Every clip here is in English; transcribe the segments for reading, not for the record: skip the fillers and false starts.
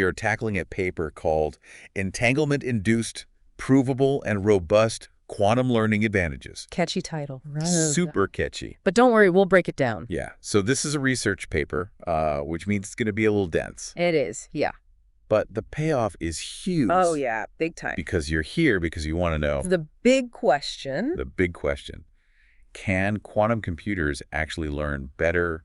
You're tackling a paper called Entanglement-Induced, Provable, and Robust Quantum Learning Advantages. Catchy title. Super catchy. But don't worry, we'll break it down. Yeah, so this is a research paper, which means it's going to be a little dense. It is, yeah. But the payoff is huge. Oh, yeah, big time. Because you're here because you want to know. The big question. The big question. Can quantum computers actually learn better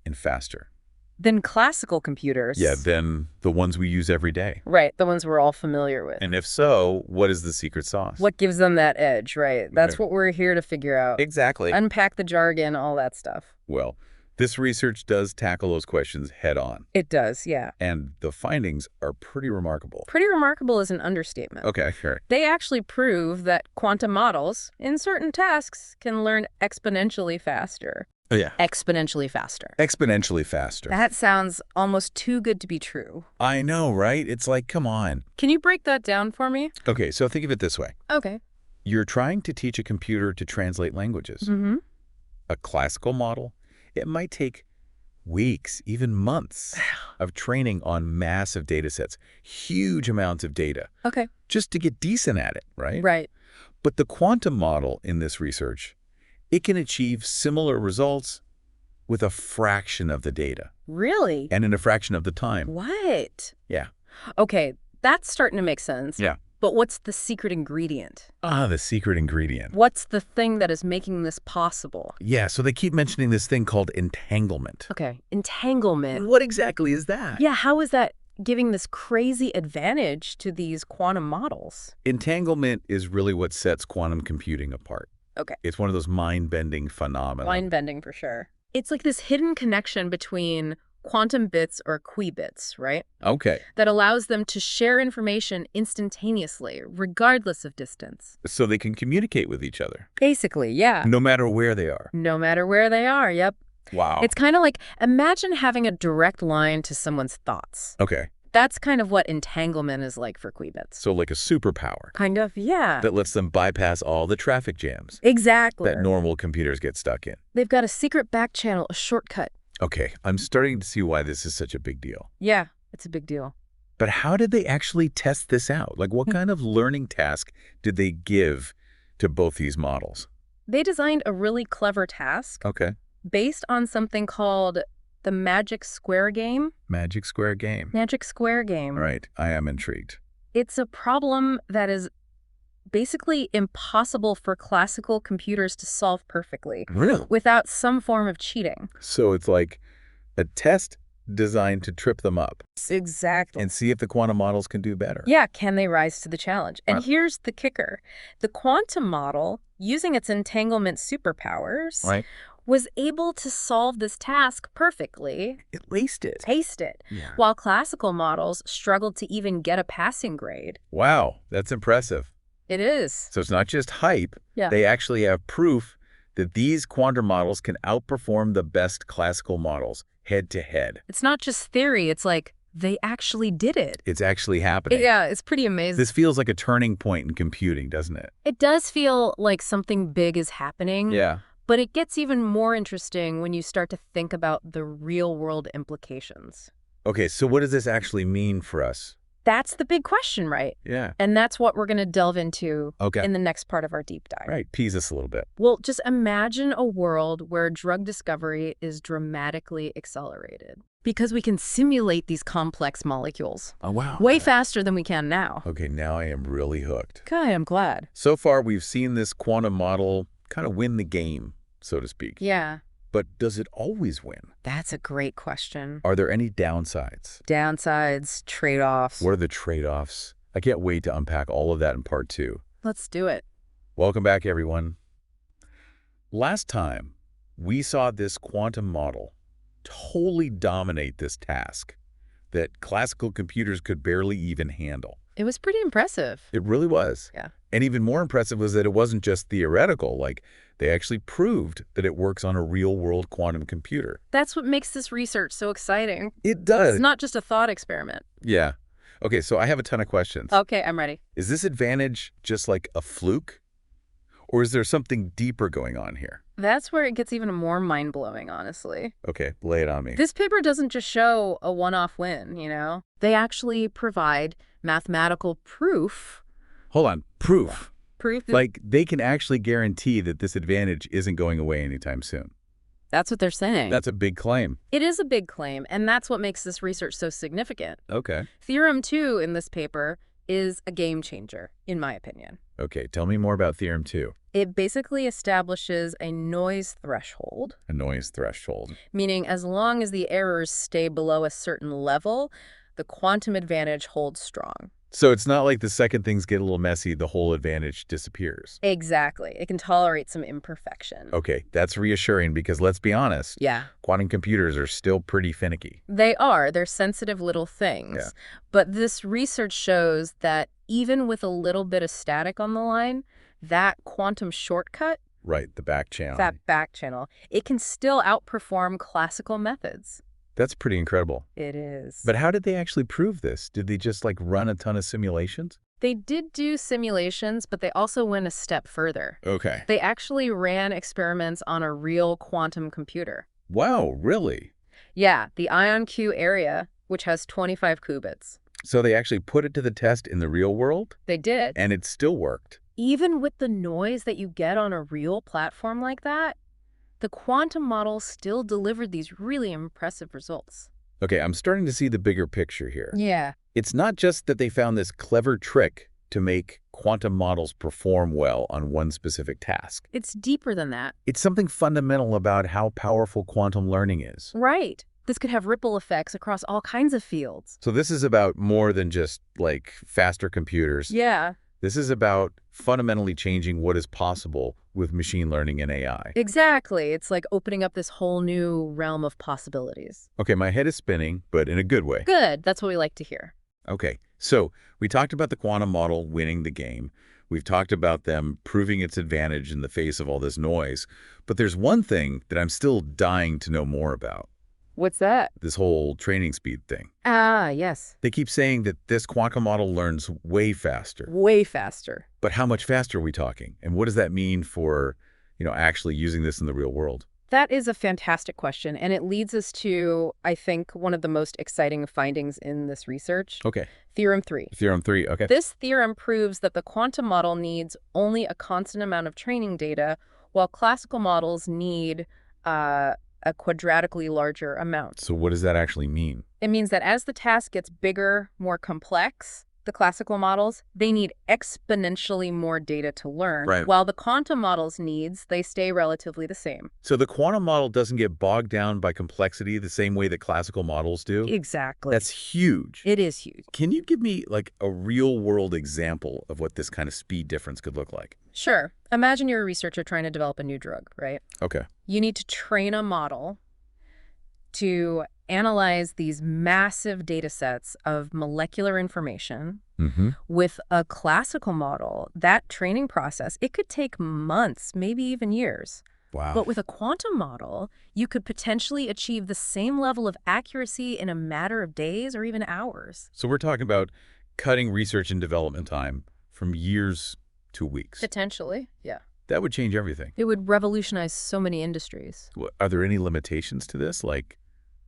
and faster? Than classical computers. Yeah, than the ones we use every day. Right, the ones we're all familiar with. And if so, what is the secret sauce? What gives them that edge, right? That's what we're here to figure out. Exactly. Unpack the jargon, all that stuff. Well, this research does tackle those questions head on. It does, yeah. And the findings are pretty remarkable. Pretty remarkable is an understatement. Okay, sure. They actually prove that quantum models, in certain tasks, can learn exponentially faster. Oh, yeah. Exponentially faster. Exponentially faster. That sounds almost too good to be true. I know, right? It's like, come on. Can you break that down for me? Okay, so think of it this way. Okay. You're trying to teach a computer to translate languages. Mm-hmm. A classical model, it might take weeks, even months of training on massive data sets, huge amounts of data. Okay. Just to get decent at it, right? Right. But the quantum model in this research, it can achieve similar results with a fraction of the data. Really? And in a fraction of the time. What? Yeah. Okay, that's starting to make sense. Yeah. But what's the secret ingredient? The secret ingredient. What's the thing that is making this possible? Yeah, so they keep mentioning this thing called entanglement. Okay, entanglement. What exactly is that? Yeah, how is that giving this crazy advantage to these quantum models? Entanglement is really what sets quantum computing apart. Okay. It's one of those mind-bending phenomena. Mind-bending for sure. It's like this hidden connection between quantum bits or qubits, right? Okay. That allows them to share information instantaneously, regardless of distance. So they can communicate with each other. Basically, yeah. No matter where they are. No matter where they are, yep. Wow. It's kind of like, imagine having a direct line to someone's thoughts. Okay. That's kind of what entanglement is like for qubits. So like a superpower. Kind of, yeah. That lets them bypass all the traffic jams. Exactly. That normal computers get stuck in. They've got a secret back channel, a shortcut. Okay, I'm starting to see why this is such a big deal. Yeah, it's a big deal. But how did they actually test this out? Like, what kind of learning task did they give to both these models? They designed a really clever task. Okay. Based on something called the Magic Square Game. Magic Square Game. Magic Square Game. Right, I am intrigued. It's a problem that is basically impossible for classical computers to solve perfectly. Really? Without some form of cheating. So it's like a test designed to trip them up. Exactly. And see if the quantum models can do better. Yeah, can they rise to the challenge? And here's the kicker. The quantum model, using its entanglement superpowers, was able to solve this task perfectly. It laced it. Taste it. Yeah. While classical models struggled to even get a passing grade. Wow, that's impressive. It is. So it's not just hype. Yeah. They actually have proof that these quantum models can outperform the best classical models head to head. It's not just theory. It's like they actually did it. It's actually happening. Yeah, it's pretty amazing. This feels like a turning point in computing, doesn't it? It does feel like something big is happening. Yeah. But it gets even more interesting when you start to think about the real-world implications. Okay, so what does this actually mean for us? That's the big question, right? Yeah. And that's what we're going to delve into in the next part of our deep dive. Right, tease us a little bit. Well, just imagine a world where drug discovery is dramatically accelerated. Because we can simulate these complex molecules. Oh, wow. Way faster than we can now. Okay, now I am really hooked. Okay, I'm glad. So far, we've seen this quantum model kind of win the game, so to speak. Yeah. But does it always win? That's a great question. Are there any downsides? Downsides, trade-offs. What are the trade-offs? I can't wait to unpack all of that in part 2. Let's do it. Welcome back, everyone. Last time, we saw this quantum model totally dominate this task that classical computers could barely even handle. It was pretty impressive. It really was. Yeah. And even more impressive was that it wasn't just theoretical. Like, they actually proved that it works on a real-world quantum computer. That's what makes this research so exciting. It does. It's not just a thought experiment. Yeah. Okay, so I have a ton of questions. Okay, I'm ready. Is this advantage just like a fluke? Or is there something deeper going on here? That's where it gets even more mind-blowing, honestly. Okay, lay it on me. This paper doesn't just show a one-off win, you know? They actually provide mathematical proof. Hold on, proof. Proof? Like, they can actually guarantee that this advantage isn't going away anytime soon. That's what they're saying. That's a big claim. It is a big claim, and that's what makes this research so significant. Okay. Theorem 2 in this paper is a game changer, in my opinion. Okay, tell me more about Theorem 2. It basically establishes a noise threshold. A noise threshold. Meaning as long as the errors stay below a certain level, the quantum advantage holds strong. So it's not like the second things get a little messy, the whole advantage disappears. Exactly. It can tolerate some imperfection. Okay, that's reassuring because let's be honest. Yeah. Quantum computers are still pretty finicky. They are. They're sensitive little things. Yeah. But this research shows that even with a little bit of static on the line, that quantum shortcut, Right, the back channel. that back channel, it can still outperform classical methods. That's pretty incredible. It is. But how did they actually prove this? Did they just like run a ton of simulations? They did do simulations, but they also went a step further. Okay. They actually ran experiments on a real quantum computer. Wow, really? Yeah, the IonQ area, which has 25 qubits. So they actually put it to the test in the real world? They did. And it still worked? Even with the noise that you get on a real platform like that, the quantum model still delivered these really impressive results. Okay, I'm starting to see the bigger picture here. Yeah. It's not just that they found this clever trick to make quantum models perform well on one specific task. It's deeper than that. It's something fundamental about how powerful quantum learning is. Right. This could have ripple effects across all kinds of fields. So this is about more than just like faster computers. Yeah. This is about fundamentally changing what is possible with machine learning and AI. Exactly. It's like opening up this whole new realm of possibilities. Okay, my head is spinning, but in a good way. Good. That's what we like to hear. Okay, so we talked about the quantum model winning the game. We've talked about them proving its advantage in the face of all this noise. But there's one thing that I'm still dying to know more about. What's that? This whole training speed thing. Ah, yes. They keep saying that this quantum model learns way faster. Way faster. But how much faster are we talking? And what does that mean for, actually using this in the real world? That is a fantastic question, and it leads us to, I think, one of the most exciting findings in this research. Okay. Theorem 3. Theorem 3, okay. This theorem proves that the quantum model needs only a constant amount of training data, while classical models need a quadratically larger amount. So what does that actually mean? It means that as the task gets bigger, more complex, the classical models, they need exponentially more data to learn, Right. while the quantum models' needs, they stay relatively the same. So the quantum model doesn't get bogged down by complexity the same way that classical models do? Exactly. That's huge. It is huge. Can you give me like a real-world example of what this kind of speed difference could look like? Sure. Imagine you're a researcher trying to develop a new drug, right? Okay. You need to train a model to analyze these massive data sets of molecular information. Mm-hmm. With a classical model, that training process, it could take months, maybe even years. Wow. But with a quantum model, you could potentially achieve the same level of accuracy in a matter of days or even hours. So we're talking about cutting research and development time from years to weeks. Potentially, yeah. That would change everything. It would revolutionize so many industries. Are there any limitations to this, like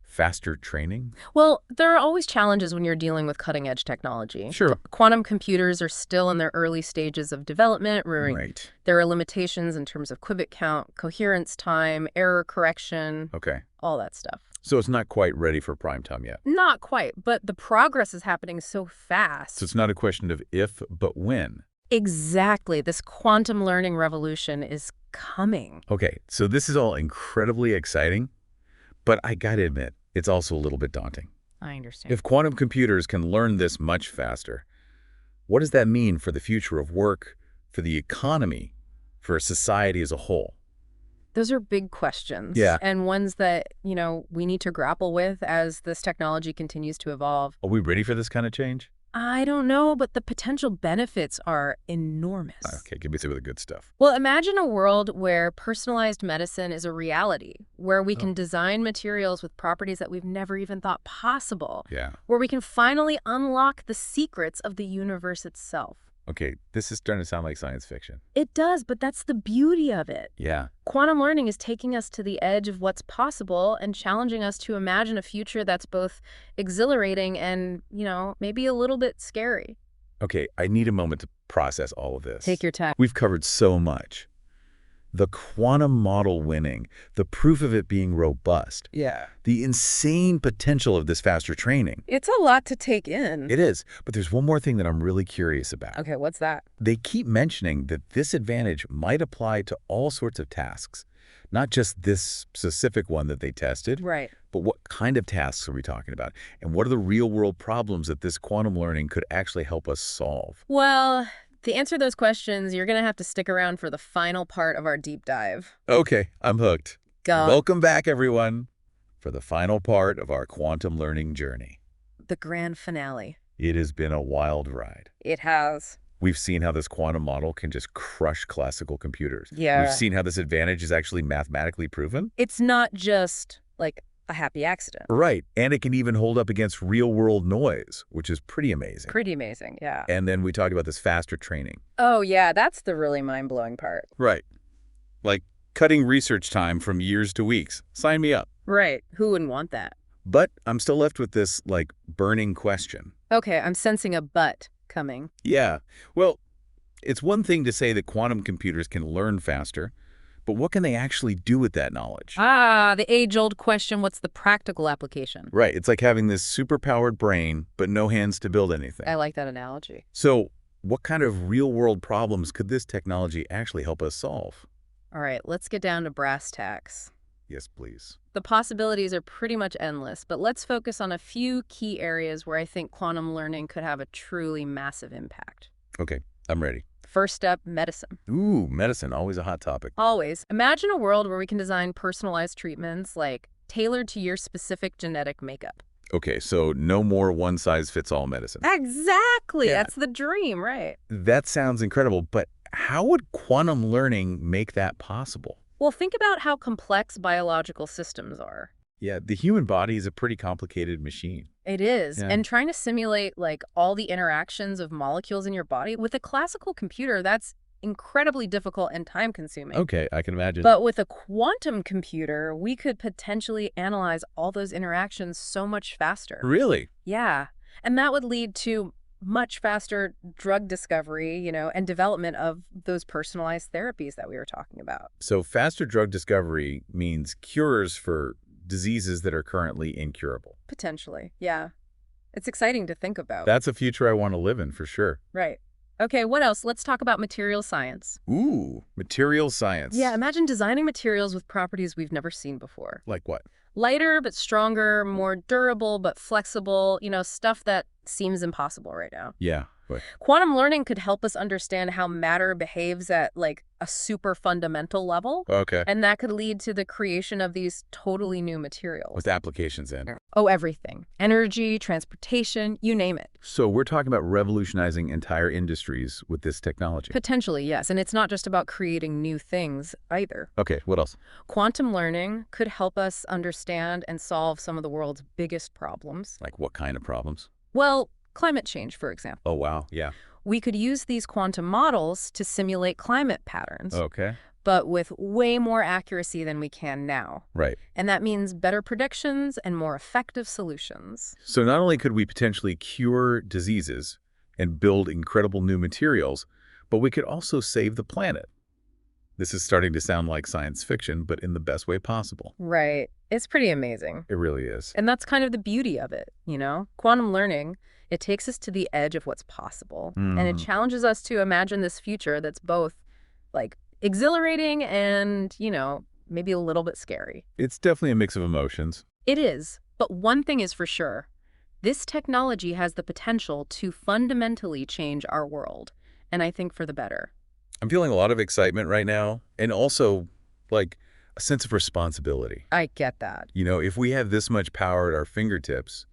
faster training? Well, there are always challenges when you're dealing with cutting-edge technology. Sure. Quantum computers are still in their early stages of development. Right. There are limitations in terms of qubit count, coherence time, error correction, Okay. all that stuff. So it's not quite ready for prime time yet. Not quite, but the progress is happening so fast. So it's not a question of if, but when. Exactly. This quantum learning revolution is coming. Okay, so this is all incredibly exciting, but I gotta admit, it's also a little bit daunting. I understand. If quantum computers can learn this much faster, what does that mean for the future of work, for the economy, for society as a whole? Those are big questions. Yeah. And ones that, we need to grapple with as this technology continues to evolve. Are we ready for this kind of change? I don't know, but the potential benefits are enormous. Okay, give me some of the good stuff. Well, imagine a world where personalized medicine is a reality, where we can design materials with properties that we've never even thought possible, Yeah. where we can finally unlock the secrets of the universe itself. Okay, this is starting to sound like science fiction. It does, but that's the beauty of it. Yeah. Quantum learning is taking us to the edge of what's possible and challenging us to imagine a future that's both exhilarating and, maybe a little bit scary. Okay, I need a moment to process all of this. Take your time. We've covered so much. The quantum model winning, the proof of it being robust. Yeah. The insane potential of this faster training. It's a lot to take in. It is, but there's one more thing that I'm really curious about. Okay, what's that? They keep mentioning that this advantage might apply to all sorts of tasks, not just this specific one that they tested. Right. But what kind of tasks are we talking about? And what are the real-world problems that this quantum learning could actually help us solve? Well, to answer those questions, you're going to have to stick around for the final part of our deep dive. Okay, I'm hooked. Go. Welcome back, everyone, for the final part of our quantum learning journey. The grand finale. It has been a wild ride. It has. We've seen how this quantum model can just crush classical computers. Yeah. We've seen how this advantage is actually mathematically proven. It's not just, like, a happy accident. Right, and it can even hold up against real-world noise, which is pretty amazing. Pretty amazing, yeah. And then we talked about this faster training. Oh, yeah, that's the really mind-blowing part. Right. Like cutting research time from years to weeks. Sign me up. Right. Who wouldn't want that? But I'm still left with this, burning question. Okay, I'm sensing a but coming. Yeah. Well, it's one thing to say that quantum computers can learn faster, but what can they actually do with that knowledge? The age-old question, what's the practical application? Right. It's like having this superpowered brain, but no hands to build anything. I like that analogy. So what kind of real-world problems could this technology actually help us solve? All right, let's get down to brass tacks. Yes, please. The possibilities are pretty much endless, but let's focus on a few key areas where I think quantum learning could have a truly massive impact. Okay, I'm ready. First up, medicine. Ooh, medicine, always a hot topic. Always. Imagine a world where we can design personalized treatments, tailored to your specific genetic makeup. Okay, so no more one-size-fits-all medicine. Exactly. Yeah. That's the dream, right? That sounds incredible, but how would quantum learning make that possible? Well, think about how complex biological systems are. Yeah, the human body is a pretty complicated machine. It is. Yeah. And trying to simulate, all the interactions of molecules in your body with a classical computer, that's incredibly difficult and time-consuming. Okay, I can imagine. But with a quantum computer, we could potentially analyze all those interactions so much faster. Really? Yeah. And that would lead to much faster drug discovery, and development of those personalized therapies that we were talking about. So faster drug discovery means cures for diseases that are currently incurable. Potentially, yeah. It's exciting to think about. That's a future I want to live in, for sure. Right. Okay, what else? Let's talk about material science. Ooh, material science. Yeah, imagine designing materials with properties we've never seen before. Like what? Lighter but stronger, more durable but flexible, stuff that seems impossible right now. Yeah. What? Quantum learning could help us understand how matter behaves at, a super fundamental level. Okay. And that could lead to the creation of these totally new materials. With applications in. Oh, everything. Energy, transportation, you name it. So we're talking about revolutionizing entire industries with this technology. Potentially, yes. And it's not just about creating new things either. Okay, what else? Quantum learning could help us understand and solve some of the world's biggest problems. Like what kind of problems? Well, climate change, for example. Oh, wow. Yeah. We could use these quantum models to simulate climate patterns, Okay. but with way more accuracy than we can now. Right. And that means better predictions and more effective solutions. So not only could we potentially cure diseases and build incredible new materials, but we could also save the planet. This is starting to sound like science fiction, but in the best way possible. Right. It's pretty amazing. It really is. And that's kind of the beauty of it, Quantum learning, it takes us to the edge of what's possible. And it challenges us to imagine this future that's both, exhilarating and, maybe a little bit scary. It's definitely a mix of emotions. It is. But one thing is for sure. This technology has the potential to fundamentally change our world. And I think for the better. I'm feeling a lot of excitement right now, and also, a sense of responsibility. I get that. If we have this much power at our fingertips,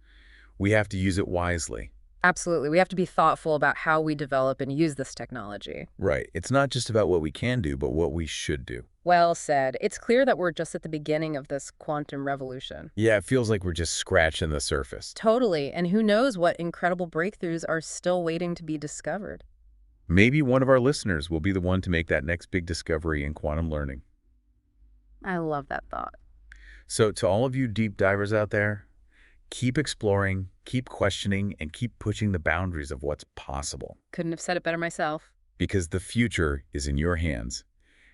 we have to use it wisely. Absolutely. We have to be thoughtful about how we develop and use this technology. Right. It's not just about what we can do, but what we should do. Well said. It's clear that we're just at the beginning of this quantum revolution. Yeah, it feels like we're just scratching the surface. Totally. And who knows what incredible breakthroughs are still waiting to be discovered. Maybe one of our listeners will be the one to make that next big discovery in quantum learning. I love that thought. So to all of you deep divers out there, keep exploring, keep questioning, and keep pushing the boundaries of what's possible. Couldn't have said it better myself. Because the future is in your hands,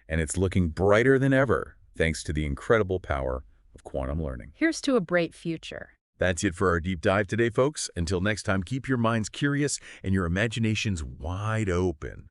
and it's looking brighter than ever thanks to the incredible power of quantum learning. Here's to a bright future. That's it for our deep dive today, folks. Until next time, keep your minds curious and your imaginations wide open.